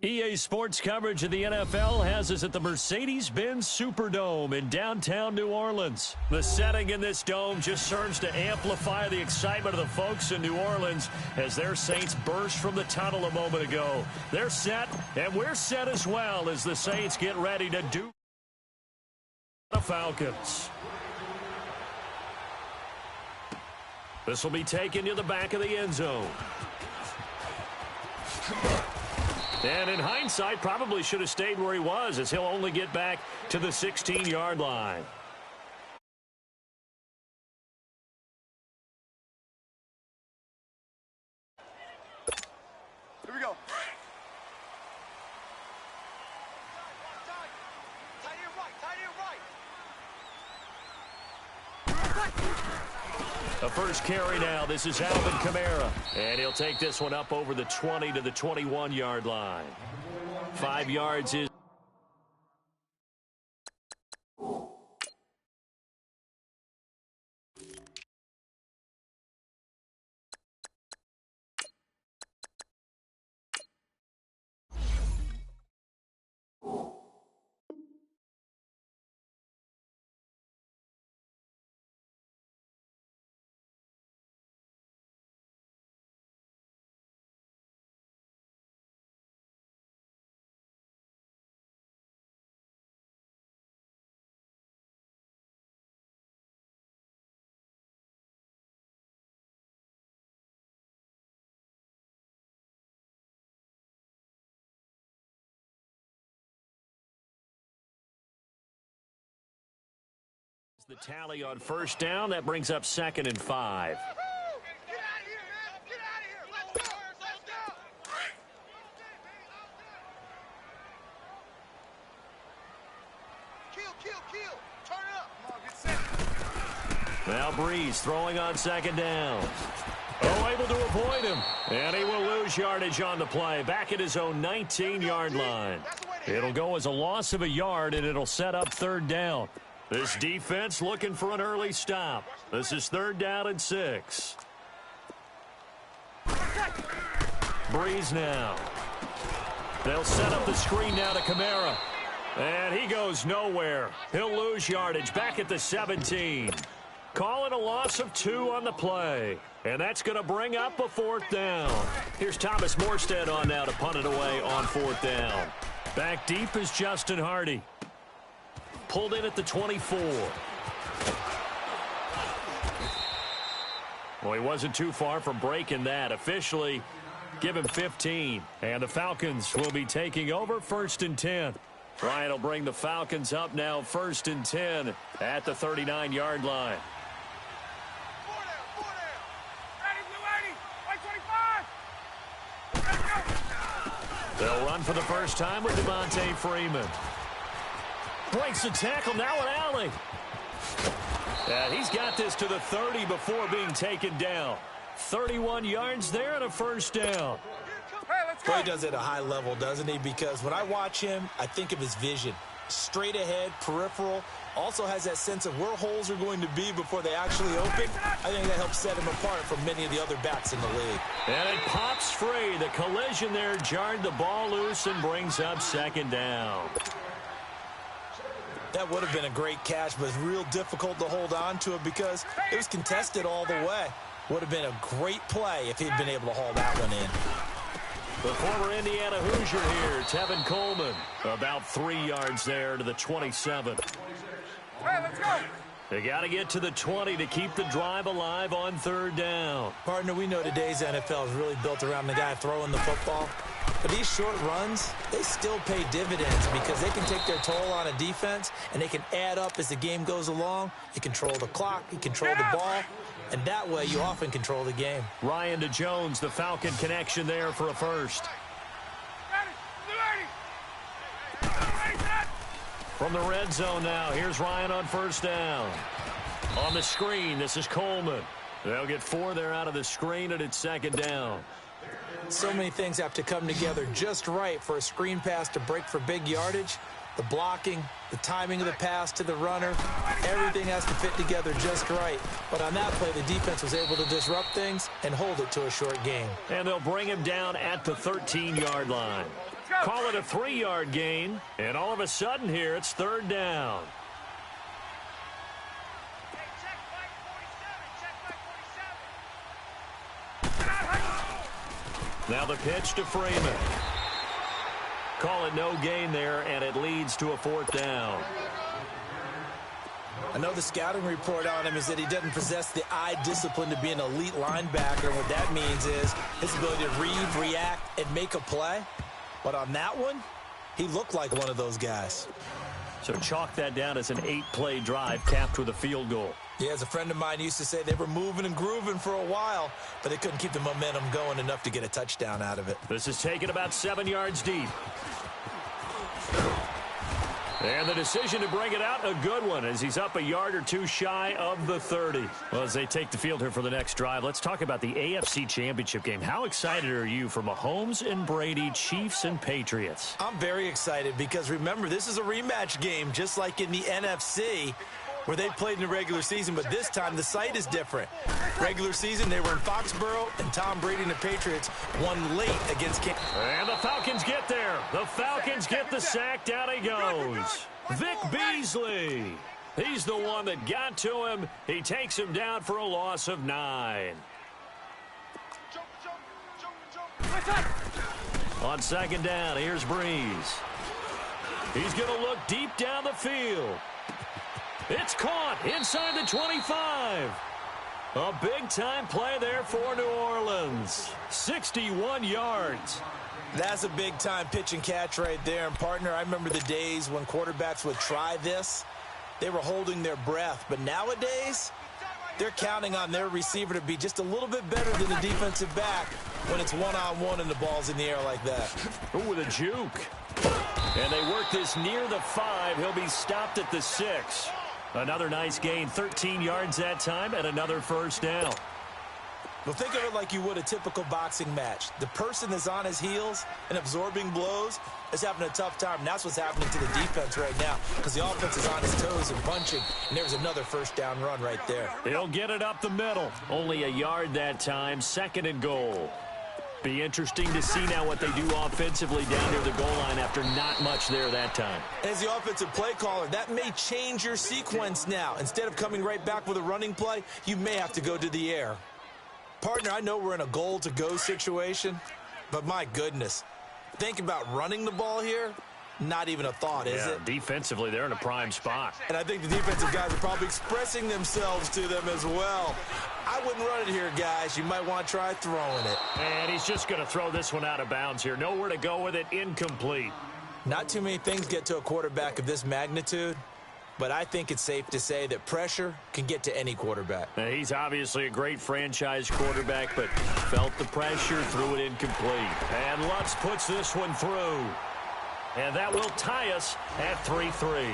EA Sports coverage of the NFL has us at the Mercedes-Benz Superdome in downtown New Orleans. The setting in this dome just serves to amplify the excitement of the folks in New Orleans as their Saints burst from the tunnel a moment ago. They're set, and we're set as well as the Saints get ready to do the Falcons. This will be taken to the back of the end zone. And in hindsight, probably should have stayed where he was, as he'll only get back to the 16-yard line. Here we go. The first carry now. This is Alvin Kamara. And he'll take this one up over the 20 to the 21-yard line. 5 yards is... The tally on first down. That brings up 2nd and 5. Get out of here, man. Get out of here. Let's go. Let's go. Kill. Turn it up. Come on, get set. Now Breeze throwing on 2nd down. Able to avoid him. And he will lose yardage on the play. Back at his own 19-yard line. It'll go as a loss of a yard, and it'll set up 3rd down. This defense looking for an early stop. This is 3rd down and 6. Breeze now. They'll set up the screen now to Kamara. And he goes nowhere. He'll lose yardage back at the 17. Call it a loss of 2 on the play. And that's going to bring up a 4th down. Here's Thomas Morstead on now to punt it away on 4th down. Back deep is Justin Hardy. Pulled in at the 24. Well, he wasn't too far from breaking that. Officially, give him 15. And the Falcons will be taking over 1st and 10. Ryan will bring the Falcons up now 1st and 10 at the 39-yard line. They'll run for the first time with Devontae Freeman. Breaks the tackle, now an alley. And he's got this to the 30 before being taken down. 31 yards there and a 1st down. Well, he does it at a high level, doesn't he? Because when I watch him, I think of his vision. Straight ahead, peripheral. Also has that sense of where holes are going to be before they actually open. I think that helps set him apart from many of the other backs in the league. And it pops free. The collision there jarred the ball loose and brings up 2nd down. That would have been a great catch, but it's real difficult to hold on to it because it was contested all the way. Would have been a great play if he'd been able to haul that one in. The former Indiana Hoosier here, Tevin Coleman, about 3 yards there to the 27. Hey, let's go. They got to get to the 20 to keep the drive alive on 3rd down. Partner, we know today's NFL is really built around the guy throwing the football. But these short runs, they still pay dividends because they can take their toll on a defense, and they can add up as the game goes along. You control the clock, you control the ball, and that way you often control the game. Ryan to Jones, the Falcon connection there for a 1st. From the red zone now, here's Ryan on 1st down. On the screen, this is Coleman. They'll get 4 there out of the screen, and it's 2nd down. So many things have to come together just right for a screen pass to break for big yardage. The blocking, the timing of the pass to the runner, everything has to fit together just right. But on that play, the defense was able to disrupt things and hold it to a short game. And they'll bring him down at the 13-yard line. Call it a 3-yard gain, and all of a sudden here it's 3rd down. Now the pitch to Freeman. Call it no gain there, and it leads to a 4th down. I know the scouting report on him is that he doesn't possess the eye discipline to be an elite linebacker. And what that means is his ability to read, react, and make a play. But on that one, he looked like one of those guys. So chalk that down as an 8-play drive capped with a field goal. Yeah, as a friend of mine used to say, they were moving and grooving for a while, but they couldn't keep the momentum going enough to get a touchdown out of it. This is taken about 7 yards deep. And the decision to bring it out, a good one, as he's up a yard or two shy of the 30. Well, as they take the field here for the next drive, let's talk about the AFC Championship game. How excited are you for Mahomes and Brady, Chiefs and Patriots? I'm very excited because, remember, this is a rematch game, just like in the NFC, where they played in the regular season, but this time the site is different. Regular season, they were in Foxborough, and Tom Brady and the Patriots won late against Kansas. And the Falcons get there. The Falcons get the sack. Down he goes. Vic Beasley. He's the one that got to him. He takes him down for a loss of 9. On 2nd down, here's Breeze. He's going to look deep down the field. It's caught inside the 25. A big-time play there for New Orleans. 61 yards. That's a big-time pitch and catch right there. And, partner, I remember the days when quarterbacks would try this. They were holding their breath. But nowadays, they're counting on their receiver to be just a little bit better than the defensive back when it's one-on-one and the ball's in the air like that. Ooh, with a juke. And they work this near the 5. He'll be stopped at the 6. Another nice gain, 13 yards that time, and another 1st down. Well, think of it like you would a typical boxing match. The person that's on his heels and absorbing blows is having a tough time. And that's what's happening to the defense right now because the offense is on his toes and punching. And there's another 1st down run right there. He'll get it up the middle. Only a yard that time, 2nd and goal. Be interesting to see now what they do offensively down near the goal line after not much there that time. As the offensive play caller, that may change your sequence now. Instead of coming right back with a running play, you may have to go to the air. Partner, I know we're in a goal-to-go situation, but my goodness, think about running the ball here. Not even a thought, is it? Defensively, they're in a prime spot. And I think the defensive guys are probably expressing themselves to them as well. I wouldn't run it here, guys. You might want to try throwing it. And he's just going to throw this one out of bounds here. Nowhere to go with it. Incomplete. Not too many things get to a quarterback of this magnitude, but I think it's safe to say that pressure can get to any quarterback. Now, he's obviously a great franchise quarterback, but felt the pressure, threw it incomplete. And Lutz puts this one through. And that will tie us at 3-3.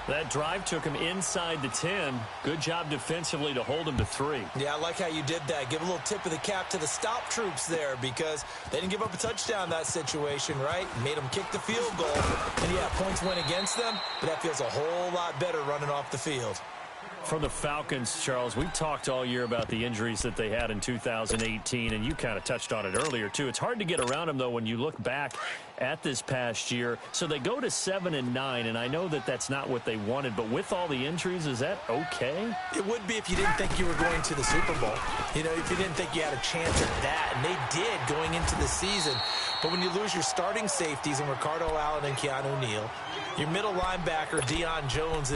That drive took him inside the 10. Good job defensively to hold him to 3. Yeah, I like how you did that. Give a little tip of the cap to the stop troops there because they didn't give up a touchdown in that situation, right? Made them kick the field goal. And, yeah, points went against them, but that feels a whole lot better running off the field. For the Falcons, Charles, we talked all year about the injuries that they had in 2018, and you kind of touched on it earlier, too. It's hard to get around them, though, when you look back at this past year. So they go to 7-9, and I know that that's not what they wanted, but with all the injuries, is that okay? It would be if you didn't think you were going to the Super Bowl. You know, if you didn't think you had a chance at that, and they did going into the season. But when you lose your starting safeties in Ricardo Allen and Keanu Neal, your middle linebacker, Deion Jones,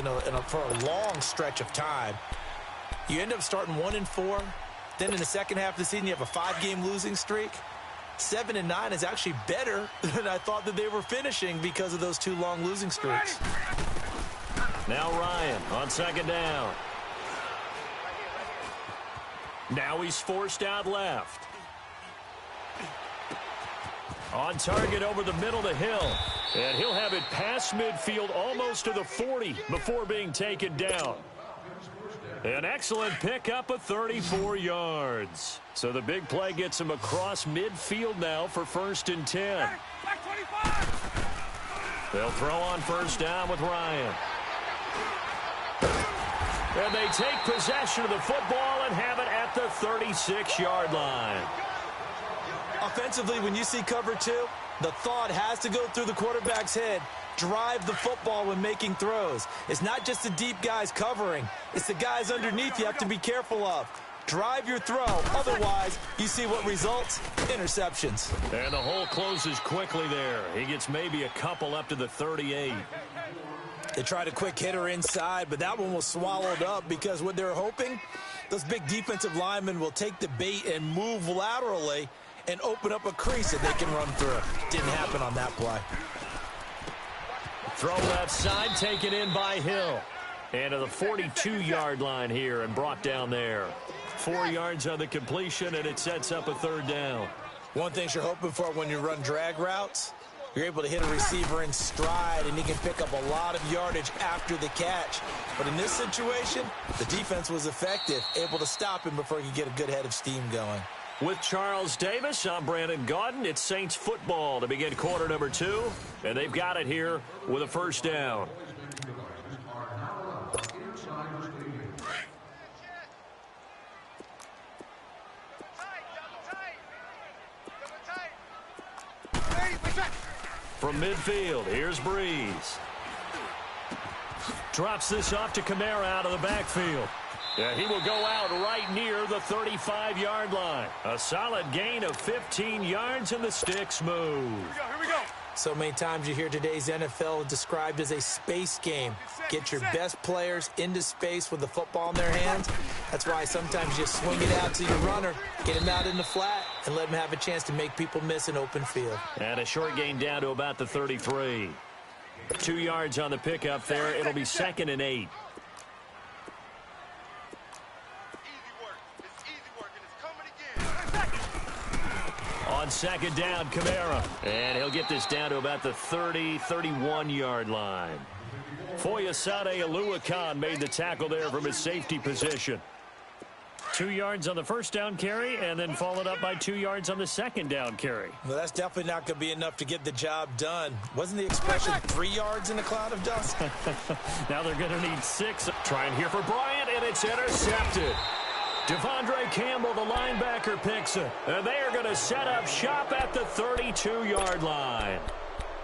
for a long stretch of time, you end up starting 1-4. Then in the second half of the season, you have a 5-game losing streak. 7-9 is actually better than I thought that they were finishing because of those 2 long losing streaks. Now Ryan on 2nd down. Now he's forced out left. On target over the middle to Hill. And he'll have it past midfield almost to the 40 before being taken down. An excellent pickup of 34 yards. So the big play gets him across midfield now for 1st and 10. They'll throw on 1st down with Ryan. And they take possession of the football and have it at the 36-yard line. Offensively, when you see cover 2, The thought has to go through the quarterback's head. Drive the football when making throws. It's not just the deep guys covering. It's the guys underneath you have to be careful of. Drive your throw. Otherwise, you see what results? Interceptions. And the hole closes quickly there. He gets maybe a couple up to the 38. They tried a quick hitter inside, but that one was swallowed up because what they're hoping, those big defensive linemen will take the bait and move laterally and open up a crease that they can run through. Didn't happen on that play. Throw left side, taken in by Hill. And to the 42-yard line here and brought down there. 4 yards on the completion, and it sets up a third down. One thing you're hoping for when you run drag routes, you're able to hit a receiver in stride, and he can pick up a lot of yardage after the catch. But in this situation, the defense was effective, able to stop him before he could get a good head of steam going. With Charles Davis, I'm Brandon Gaudin. It's Saints football to begin quarter number 2, and they've got it here with a first down. From midfield, here's Breeze. Drops this off to Kamara out of the backfield. Yeah, he will go out right near the 35-yard line. A solid gain of 15 yards, and the sticks move. Here we go. So many times you hear today's NFL described as a space game. Get your best players into space with the football in their hands. That's why sometimes you swing it out to your runner, get him out in the flat, and let him have a chance to make people miss an open field. And a short gain down to about the 33. 2 yards on the pickup there. It'll be 2nd and 8. On second down, Kamara. And he'll get this down to about the 31-yard line. Foyesade Aluakan made the tackle there from his safety position. 2 yards on the first down carry, and then followed up by 2 yards on the second down carry. Well, that's definitely not going to be enough to get the job done. Wasn't the expression 3 yards in a cloud of dust? Now they're going to need 6. Trying here for Bryant, and it's intercepted. Devondre Campbell, the linebacker, picks it. And they are going to set up shop at the 32-yard line.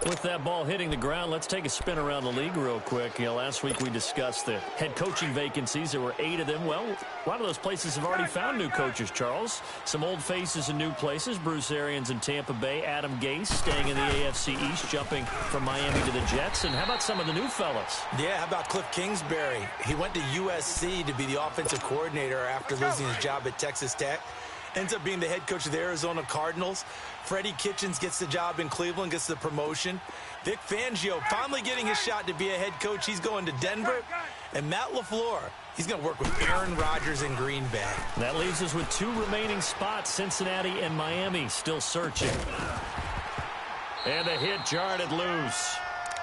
With that ball hitting the ground, let's take a spin around the league real quick. Last week we discussed the head coaching vacancies. There were 8 of them. Well, a lot of those places have already found new coaches, Charles. Some old faces in new places. Bruce Arians in Tampa Bay. Adam Gase staying in the AFC East, jumping from Miami to the Jets. And how about some of the new fellas? Yeah, how about Cliff Kingsbury? He went to USC to be the offensive coordinator after losing his job at Texas Tech. Ends up being the head coach of the Arizona Cardinals. Freddie Kitchens gets the job in Cleveland, gets the promotion. Vic Fangio finally getting his shot to be a head coach. He's going to Denver. And Matt LaFleur, he's going to work with Aaron Rodgers in Green Bay. That leaves us with 2 remaining spots, Cincinnati and Miami, still searching. And the hit jarred it loose.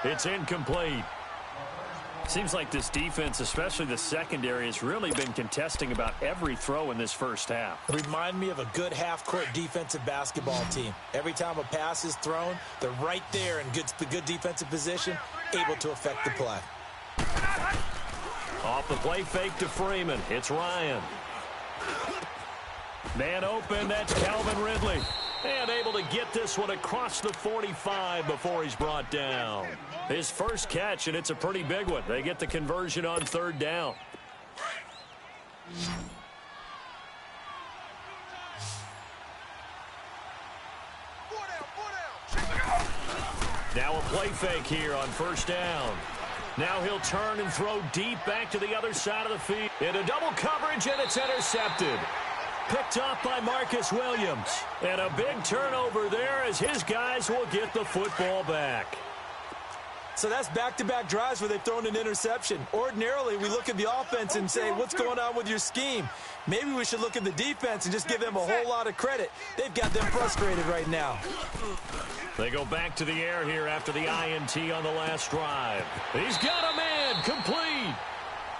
It's incomplete. Seems like this defense, especially the secondary, has really been contesting about every throw in this first half. Remind me of a good half-court defensive basketball team. Every time a pass is thrown, they're right there in good defensive position, able to affect the play. Off the play fake to Freeman. It's Ryan. Man open, that's Calvin Ridley. And able to get this one across the 45 before he's brought down. His first catch, and it's a pretty big one. They get the conversion on third down. Now a play fake here on first down. Now he'll turn and throw deep back to the other side of the field. Into double coverage, and it's intercepted. Picked off by Marcus Williams. And a big turnover there as his guys will get the football back. So that's back-to-back drives where they've thrown an interception. Ordinarily, we look at the offense and say, what's going on with your scheme? Maybe we should look at the defense and just give them a whole lot of credit. They've got them frustrated right now. They go back to the air here after the INT on the last drive. He's got a man, complete.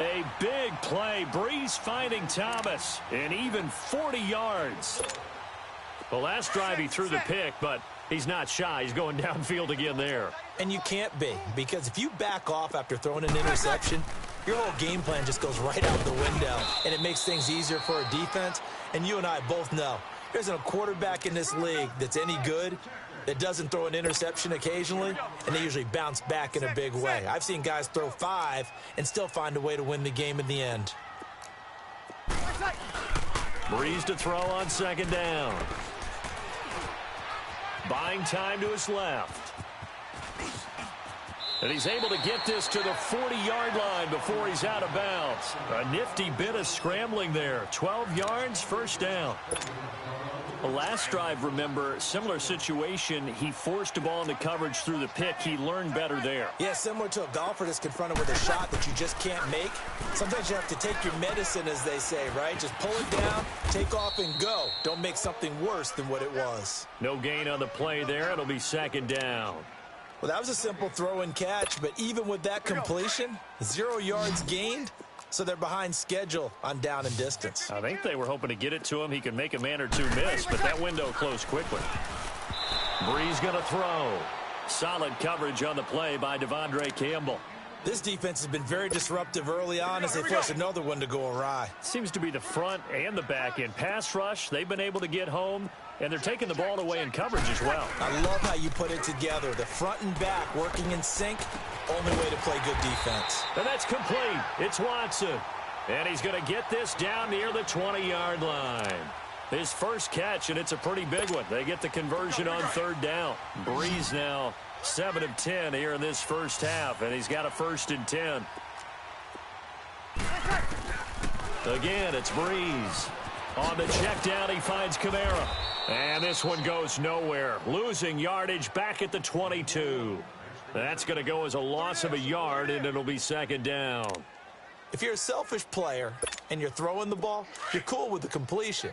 A big play. Breeze finding Thomas. And even 40 yards. The last drive he threw the pick, but he's not shy. He's going downfield again there. And you can't be, because if you back off after throwing an interception, your whole game plan just goes right out the window, and it makes things easier for a defense. And you and I both know, there isn't a quarterback in this league that's any good that doesn't throw an interception occasionally, and they usually bounce back in a big way. I've seen guys throw 5 and still find a way to win the game in the end. Breeze to throw on second down. Buying time to his left. And he's able to get this to the 40-yard line before he's out of bounds. A nifty bit of scrambling there. 12 yards, first down. The last drive, remember, similar situation. He forced a ball into coverage through the pick. He learned better there. Yeah, similar to a golfer that's confronted with a shot that you just can't make. Sometimes you have to take your medicine, as they say, right? Just pull it down, take off, and go. Don't make something worse than what it was. No gain on the play there. It'll be second down. Well, that was a simple throw and catch, but even with that completion, 0 yards gained, so they're behind schedule on down and distance. I think they were hoping to get it to him. He could make a man or two miss, but that window closed quickly. Breeze going to throw. Solid coverage on the play by Devondre Campbell. This defense has been very disruptive early on as they force another one to go awry. Seems to be the front and the back end. Pass rush, they've been able to get home, and they're taking the ball away in coverage as well. I love how you put it together. The front and back working in sync, only way to play good defense. And that's complete. It's Watson. And he's going to get this down near the 20-yard line. His first catch, and it's a pretty big one. They get the conversion on third down. Breeze now 7 of 10 here in this first half, and he's got a 1st and 10. Again, it's Breeze. On the check down, he finds Kamara. And this one goes nowhere. Losing yardage back at the 22. That's going to go as a loss of a yard, and it'll be second down. If you're a selfish player and you're throwing the ball, you're cool with the completion.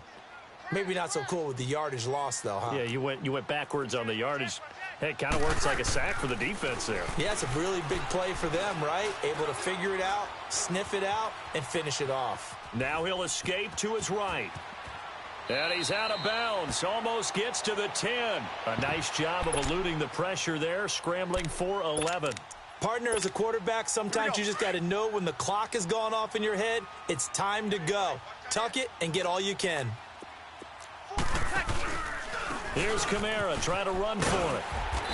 Maybe not so cool with the yardage loss, though, huh? Yeah, you went backwards on the yardage. Hey, it kind of works like a sack for the defense there. Yeah, it's a really big play for them, right? Able to figure it out, sniff it out, and finish it off. Now he'll escape to his right. And he's out of bounds. Almost gets to the 10. A nice job of eluding the pressure there, scrambling for 11. Partner, as a quarterback, sometimes you just got to know when the clock has gone off in your head, it's time to go. Tuck it and get all you can. Here's Kamara trying to run for it.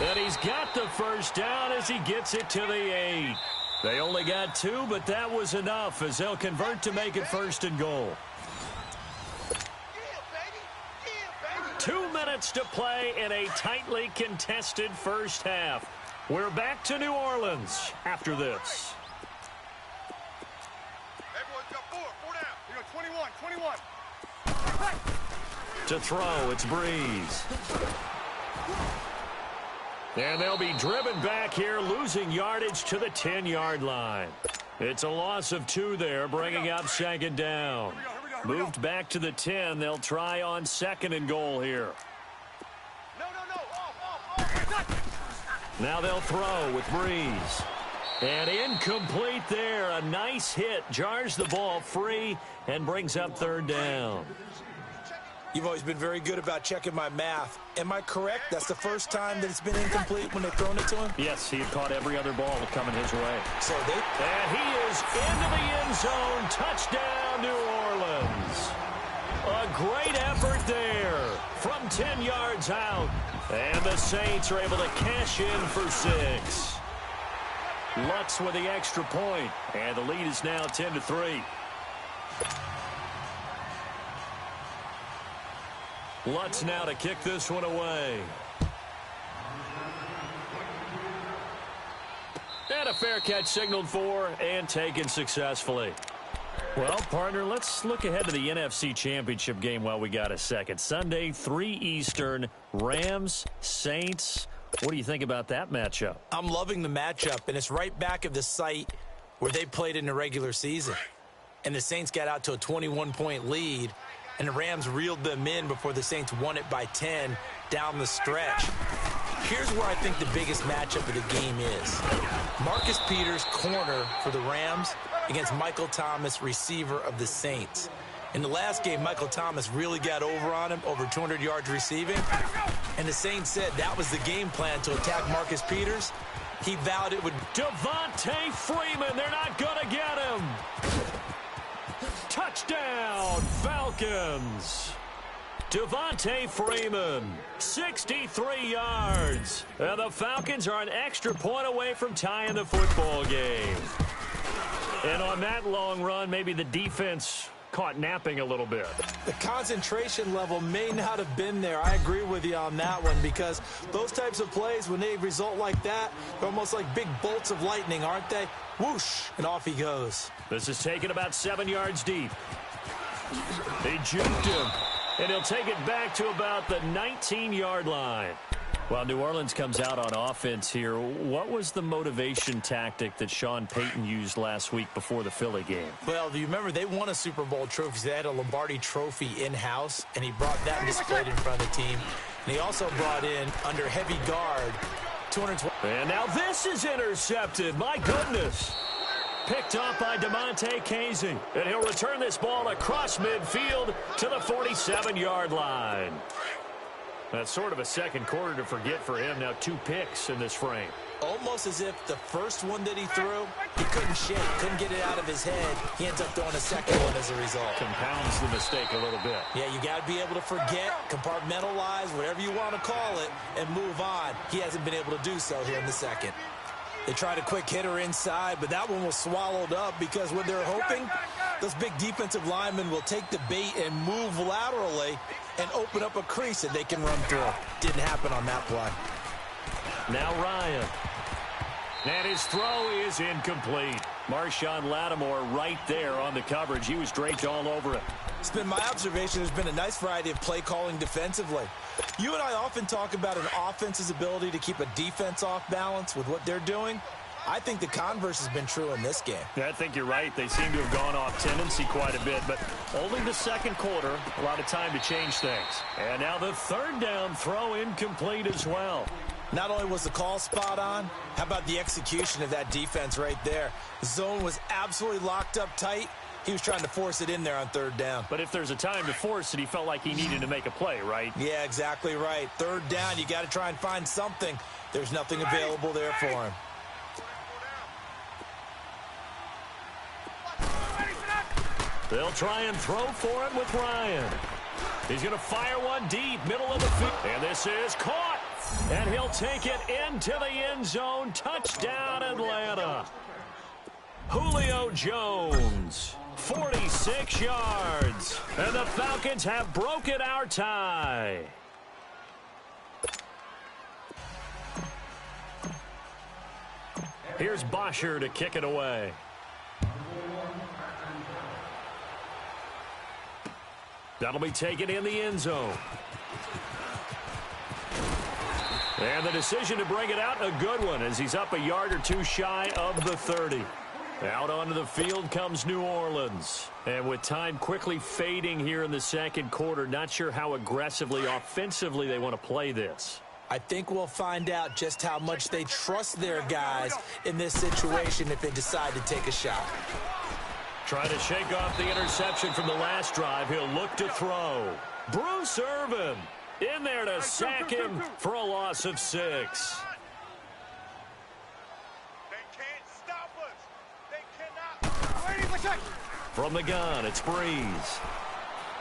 And he's got the first down as he gets it to the 8. They only got 2, but that was enough as they'll convert to make it 1st and goal. 2 minutes to play in a tightly contested first half. We're back to New Orleans after this. Everyone's got 4 down. You know, 21. To throw, it's Breeze. And they'll be driven back here, losing yardage to the 10-yard line. It's a loss of 2 there, bringing up second down. Moved back to the 10. They'll try on 2nd and goal here. No. Now they'll throw with Breeze. And incomplete there. A nice hit. Jars the ball free and brings up 3rd down. You've always been very good about checking my math. Am I correct? That's the first time that it's been incomplete when they've thrown it to him? Yes, he had caught every other ball coming his way. And he is into the end zone. Touchdown, New Orleans. A great effort there from 10 yards out. And the Saints are able to cash in for 6. Lutz with the extra point. And the lead is now 10-3. Lutz now to kick this one away. And a fair catch signaled for and taken successfully. Well, partner, let's look ahead to the NFC Championship game while we got a second. Sunday, 3 Eastern, Rams, Saints. What do you think about that matchup? I'm loving the matchup, and it's right back at the site where they played in the regular season. And the Saints got out to a 21-point lead, and the Rams reeled them in before the Saints won it by 10 down the stretch. Here's where I think the biggest matchup of the game is. Marcus Peters, corner for the Rams, against Michael Thomas, receiver of the Saints. In the last game, Michael Thomas really got over on him, over 200 yards receiving. And the Saints said that was the game plan to attack Marcus Peters. He vowed it would. Devontae Freeman, they're not going to get him. Touchdown, Falcons. Devontae Freeman, 63 yards. And the Falcons are an extra point away from tying the football game. And on that long run, maybe the defense caught napping a little bit. The concentration level may not have been there. I agree with you on that one, because those types of plays, when they result like that, they're almost like big bolts of lightning, aren't they? Whoosh, and off he goes. This is taken about 7 yards deep. They juked him, and he'll take it back to about the 19-yard line. Well, New Orleans comes out on offense here. What was the motivation tactic that Sean Payton used last week before the Philly game? Well, do you remember they won a Super Bowl trophy? They had a Lombardi trophy in-house, and he brought that and displayed in front of the team. And he also brought in, under heavy guard, 220. And now this is intercepted. My goodness. Picked off by DeMonte Casey. And he'll return this ball across midfield to the 47-yard line. That's sort of a second quarter to forget for him. Now 2 picks in this frame. Almost as if the first one that he threw, he couldn't shake, couldn't get it out of his head. He ends up throwing a second one as a result. Compounds the mistake a little bit. Yeah, you got to be able to forget, compartmentalize, whatever you want to call it, and move on. He hasn't been able to do so here in the second. They tried a quick hitter inside, but that one was swallowed up because what they're hoping, those big defensive linemen will take the bait and move laterally and open up a crease that they can run through. Didn't happen on that play. Now Ryan. And his throw is incomplete. Marshawn Lattimore right there on the coverage. He was draped all over it. It's been my observation there's been a nice variety of play calling defensively. You and I often talk about an offense's ability to keep a defense off balance with what they're doing. I think the converse has been true in this game. Yeah, I think you're right. They seem to have gone off tendency quite a bit, but only the second quarter, a lot of time to change things. And now the third down throw incomplete as well. Not only was the call spot on, how about the execution of that defense right there? The zone was absolutely locked up tight. He was trying to force it in there on third down. But if there's a time to force it, he felt like he needed to make a play, right? Yeah, exactly right. Third down, you got to try and find something. There's nothing available there for him. They'll try and throw for it with Ryan. He's going to fire one deep, middle of the field. And this is caught. And he'll take it into the end zone. Touchdown, Atlanta. Julio Jones, 46 yards. And the Falcons have broken our tie. Here's Bosher to kick it away. That'll be taken in the end zone. And the decision to bring it out, a good one, as he's up a yard or two shy of the 30. Out onto the field comes New Orleans. And with time quickly fading here in the second quarter, not sure how aggressively, offensively they want to play this. I think we'll find out just how much they trust their guys in this situation if they decide to take a shot. Trying to shake off the interception from the last drive. He'll look to throw. Bruce Irvin in there to sack him for a loss of 6. They can't stop us. They cannot. Waiting for check. From the gun, it's Breeze.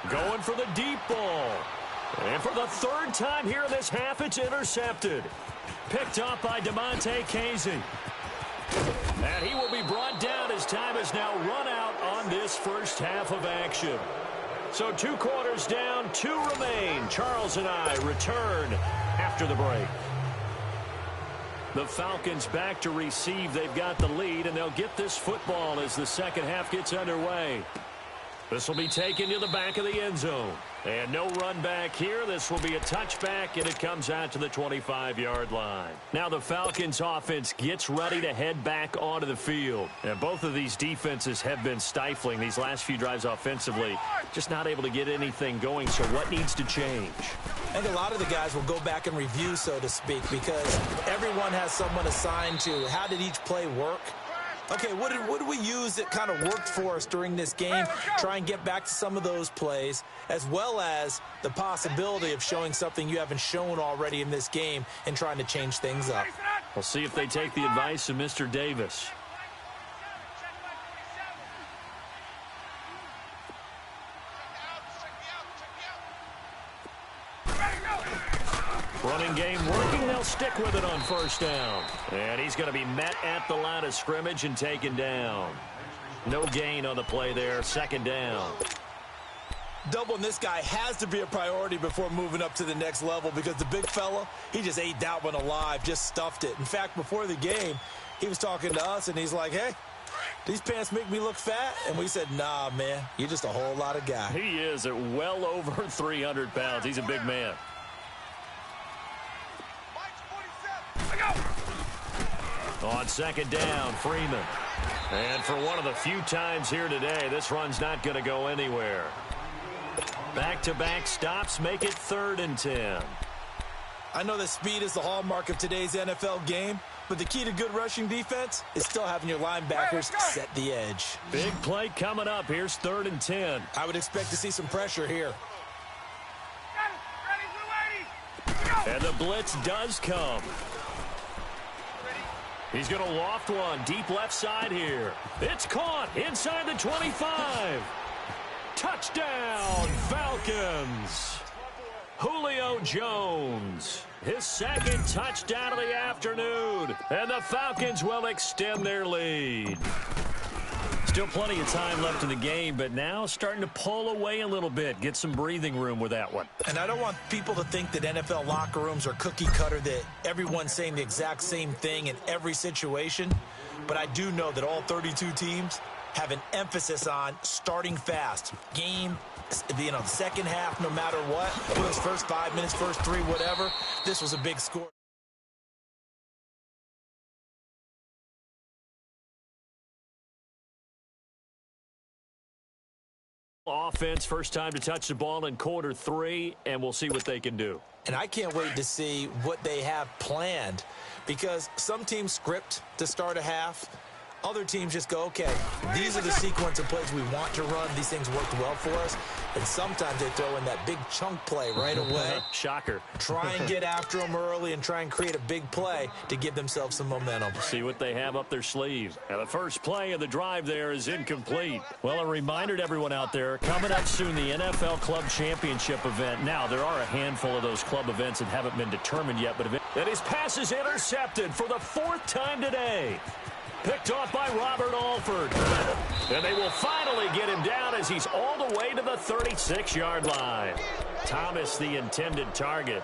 Going for the deep ball. And for the third time here in this half, it's intercepted. Picked up by DeMonte Casey. And he will be brought down as time has now run out on this first half of action. So 2 quarters down, 2 remain. Charles and I return after the break. The Falcons back to receive. They've got the lead, and they'll get this football as the second half gets underway. This will be taken to the back of the end zone. And no run back here. This will be a touchback, and it comes out to the 25-yard line. Now the Falcons offense gets ready to head back onto the field. And both of these defenses have been stifling these last few drives offensively. Just not able to get anything going, so what needs to change? I think a lot of the guys will go back and review, so to speak, because everyone has someone assigned to how did each play work. Okay, what did we use that kind of worked for us during this game? Try and get back to some of those plays, as well as the possibility of showing something you haven't shown already in this game and trying to change things up. We'll see if they take the advice of Mr. Davis. Running game working. They'll stick with it on first down. And he's going to be met at the line of scrimmage and taken down. No gain on the play there. Second down. Doubling this guy has to be a priority before moving up to the next level because the big fella, he just ate that one alive, just stuffed it. In fact, before the game, he was talking to us, and he's like, hey, these pants make me look fat? And we said, nah, man, you're just a whole lot of guy. He is at well over 300 pounds. He's a big man. On second down, Freeman. And for one of the few times here today, this run's not going to go anywhere. Back-to-back stops make it 3rd and 10. I know that speed is the hallmark of today's NFL game, but the key to good rushing defense is still having your linebackers set the edge. Big play coming up. Here's 3rd and 10. I would expect to see some pressure here. And the blitz does come. He's going to loft one deep left side here. It's caught inside the 25. Touchdown, Falcons. Julio Jones, his 2nd touchdown of the afternoon. And the Falcons will extend their lead. Still plenty of time left in the game, but now starting to pull away a little bit. Get some breathing room with that one. And I don't want people to think that NFL locker rooms are cookie cutter, that everyone's saying the exact same thing in every situation. But I do know that all 32 teams have an emphasis on starting fast. Game, the second half, no matter what. Those first 5 minutes, first 3, whatever. This was a big score. Offense, first time to touch the ball in quarter 3, and we'll see what they can do. And I can't wait to see what they have planned, because some teams script to start a half. Other teams just go, okay, these are the sequence of plays we want to run. These things worked well for us. And sometimes they throw in that big chunk play right away. Shocker. Try and get after them early and try and create a big play to give themselves some momentum. See what they have up their sleeve. Now, the first play of the drive there is incomplete. Well, a reminder to everyone out there, coming up soon, the NFL Club Championship event. Now, there are a handful of those club events that haven't been determined yet, but and his pass is intercepted for the 4th time today. Picked off by Robert Alford. And they will finally get him down as he's all the way to the 36-yard line. Thomas, the intended target.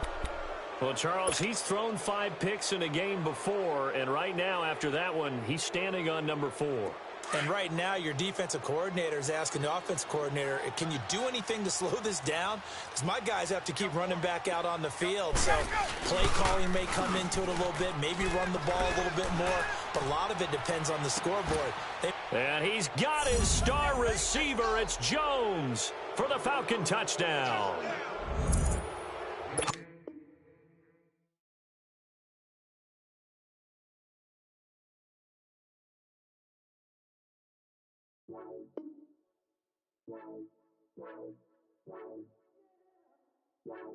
Well, Charles, he's thrown 5 picks in a game before, and right now, after that one, he's standing on number 4. And right now, your defensive coordinator is asking the offensive coordinator, can you do anything to slow this down? Because my guys have to keep running back out on the field. So play calling may come into it a little bit, maybe run the ball a little bit more, but a lot of it depends on the scoreboard. And he's got his star receiver. It's Jones for the Falcon touchdown. Wow.